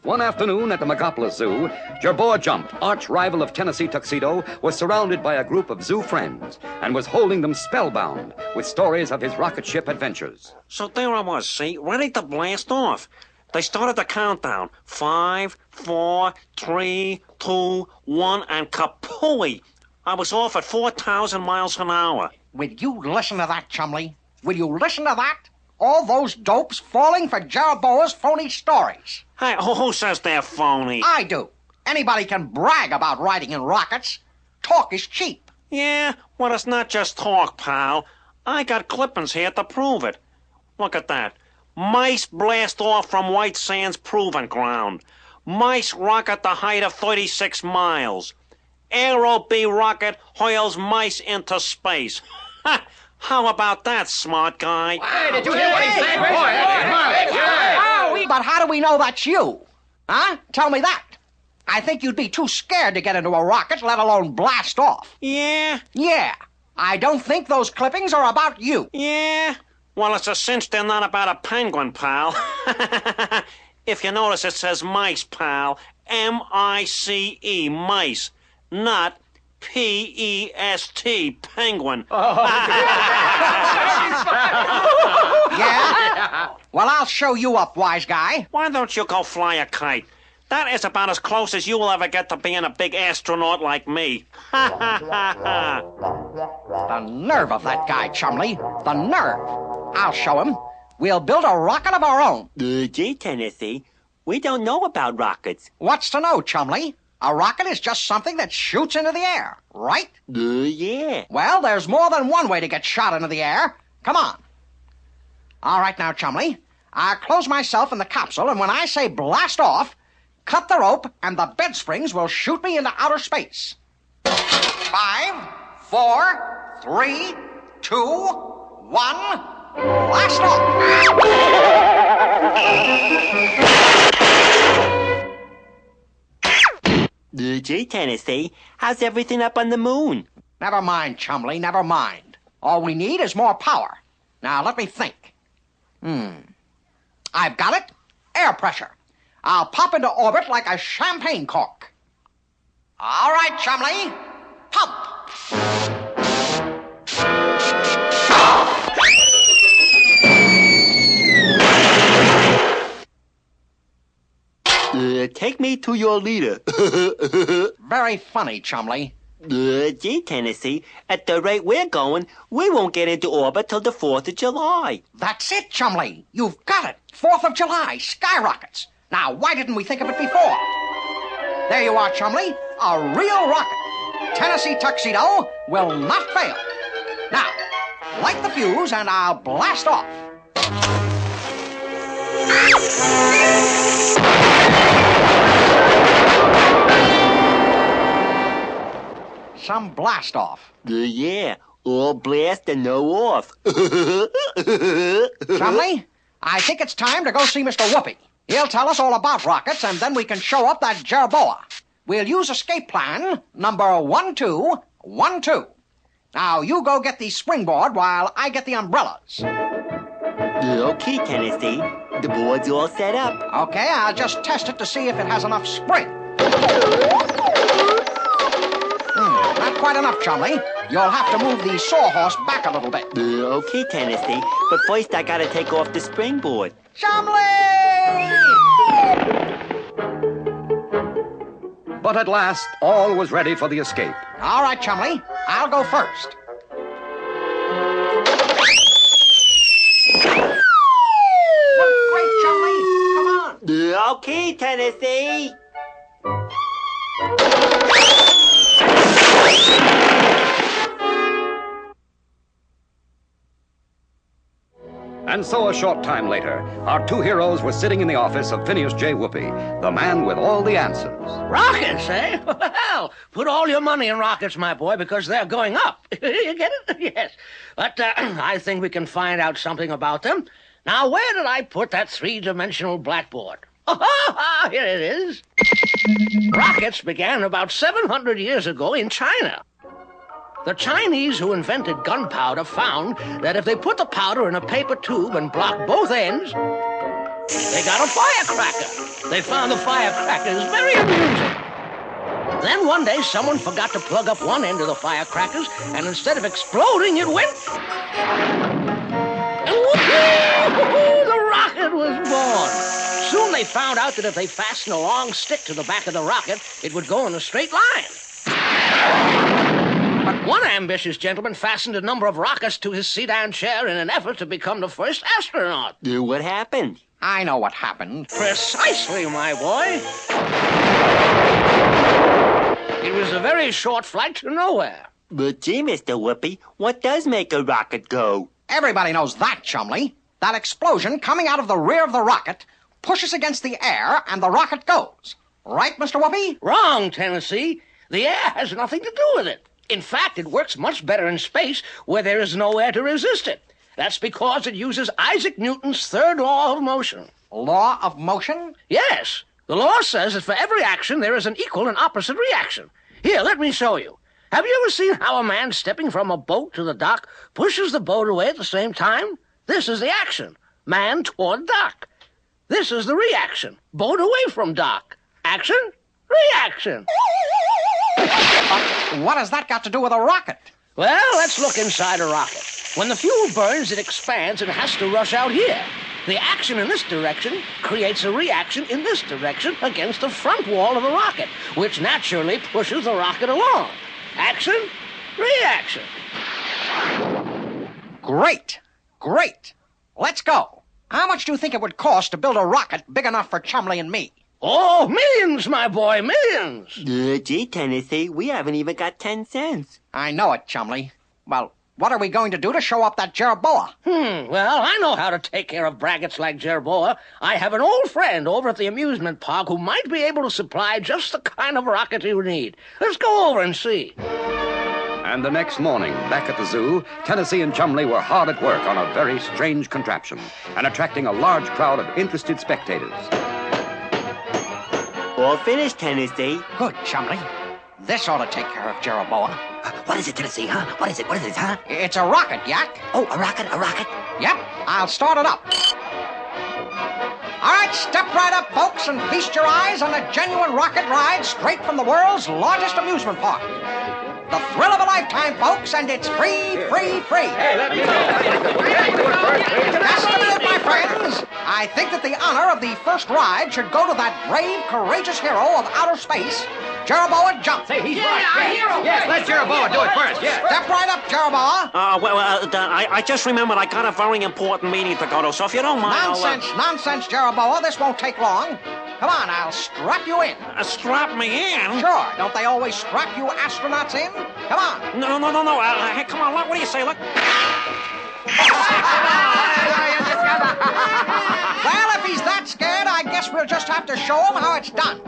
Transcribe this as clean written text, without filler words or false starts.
One afternoon at the Megapolis Zoo, Jerboa Jump, arch rival of Tennessee Tuxedo, was surrounded by a group of zoo friends and was holding them spellbound with stories of his rocket ship adventures. So there I was, see, ready to blast off. They started the countdown. 5, 4, 3, 2, 1, and kapooey! I was off at 4,000 miles an hour. Will you listen to that, Chumley? Will you listen to that? All those dopes falling for Jerboa's phony stories. Hey, who says they're phony? I do. Anybody can brag about riding in rockets. Talk is cheap. Yeah, well, it's not just talk, pal. I got clippings here to prove it. Look at that. Mice blast off from White Sands Proving Ground. Mice rocket the height of 36 miles. Aero B rocket hurls mice into space. Ha! How about that, smart guy? Hey, did you hear what he said? But how do we know that's you? Huh? Tell me that. I think you'd be too scared to get into a rocket, let alone blast off. Yeah? Yeah. I don't think those clippings are about you. Yeah? Well, it's a cinch they're not about a penguin, pal. If you notice, it says mice, pal. M-I-C-E, mice. Not P-E-S-T, penguin. Yeah? Well, I'll show you up, wise guy. Why don't you go fly a kite? That is about as close as you will ever get to being a big astronaut like me. The nerve of that guy, Chumley. The nerve. I'll show him. We'll build a rocket of our own. Gee, Tennessee, we don't know about rockets. What's to know, Chumley? A rocket is just something that shoots into the air, right? Yeah. Well, there's more than one way to get shot into the air. Come on. All right now, Chumley. I'll close myself in the capsule, and when I say blast off, cut the rope, and the bed springs will shoot me into outer space. 5, 4, 3, 2, 1, blast off! Gee, Tennessee, how's everything up on the moon? Never mind, Chumley, never mind. All we need is more power. Now, let me think. I've got it. Air pressure. I'll pop into orbit like a champagne cork. All right, Chumley. Pump. Take me to your leader. Very funny, Chumley. Gee, Tennessee, at the rate we're going, we won't get into orbit till the 4th of July. That's it, Chumley. You've got it. 4th of July, skyrockets. Now, why didn't we think of it before? There you are, Chumley. A real rocket. Tennessee Tuxedo will not fail. Now, light the fuse and I'll blast off. Some blast off. Yeah, all blast and no off. Chumley, I think it's time to go see Mr. Whoopi. He'll tell us all about rockets, and then we can show up that Jerboa. We'll use escape plan number 1212. Now, you go get the springboard while I get the umbrellas. Okay, Tennessee. The board's all set up. Okay, I'll just test it to see if it has enough spring. Not quite enough, Chumley. You'll have to move the sawhorse back a little bit. Okay, Tennessee. But first I gotta take off the springboard. Chumley! But at last, all was ready for the escape. All right, Chumley. I'll go first. Great, Chumley. Come on. Okay, Tennessee. And so a short time later, our two heroes were sitting in the office of Phineas J. Whoopi, the man with all the answers. Rockets, eh? Well, put all your money in rockets, my boy, because they're going up. You get it? Yes. But I think we can find out something about them. Now, where did I put that three-dimensional blackboard? Oh, here it is. Rockets began about 700 years ago in China. The Chinese who invented gunpowder found that if they put the powder in a paper tube and blocked both ends, They got a firecracker. They found the firecrackers very amusing. Then one day, someone forgot to plug up one end of the firecrackers, and instead of exploding, it went... And whoopee! The rocket was born. Soon they found out that if they fastened a long stick to the back of the rocket, it would go in a straight line. But one ambitious gentleman fastened a number of rockets to his sedan chair in an effort to become the first astronaut. What happened? I know what happened. Precisely, my boy. It was a very short flight to nowhere. But gee, Mr. Whoopi, what does make a rocket go? Everybody knows that, Chumley. That explosion coming out of the rear of the rocket pushes against the air and the rocket goes. Right, Mr. Whoopi? Wrong, Tennessee. The air has nothing to do with it. In fact, it works much better in space where there is no air to resist it. That's because it uses Isaac Newton's third law of motion. Law of motion? Yes. The law says that for every action, there is an equal and opposite reaction. Here, let me show you. Have you ever seen how a man stepping from a boat to the dock pushes the boat away at the same time? This is the action. Man toward dock. This is the reaction. Boat away from dock. Action, reaction. What has that got to do with a rocket? Well, let's look inside a rocket. When the fuel burns, it expands and has to rush out here. The action in this direction creates a reaction in this direction against the front wall of the rocket, which naturally pushes the rocket along. Action, reaction. Great. Let's go. How much do you think it would cost to build a rocket big enough for Chumley and me? Oh, millions, my boy, millions. Gee, Tennessee, we haven't even got 10 cents. I know it, Chumley. Well, what are we going to do to show up that Jerboa? Well, I know how to take care of braggarts like Jerboa. I have an old friend over at the amusement park who might be able to supply just the kind of rocket you need. Let's go over and see. And the next morning, back at the zoo, Tennessee and Chumley were hard at work on a very strange contraption and attracting a large crowd of interested spectators. All finished, Tennessee. Good, Chumley. This ought to take care of Jerboa. What is it, Tennessee, huh? What is it, huh? It's a rocket, Yak. Oh, a rocket? Yep, I'll start it up. All right, step right up, folks, and feast your eyes on a genuine rocket ride straight from the world's largest amusement park. The thrill of a lifetime, folks, and it's free. Hey, let me go. Just a minute, my friends. I think that the honor of the first ride should go to that brave, courageous hero of outer space, Jerboa Jump. Say, he's right. Yes, let Jerboa do it first, yes. Step right up, Jerboa. I just remembered I got a very important meeting to go to, so if you don't mind, Nonsense, Jerboa. This won't take long. Come on, I'll strap you in. strap me in? Sure, don't they always strap you astronauts in? Come on. No. Hey, come on, look, what do you say, look? Well, if he's that scared, I guess we'll just have to show him how it's done.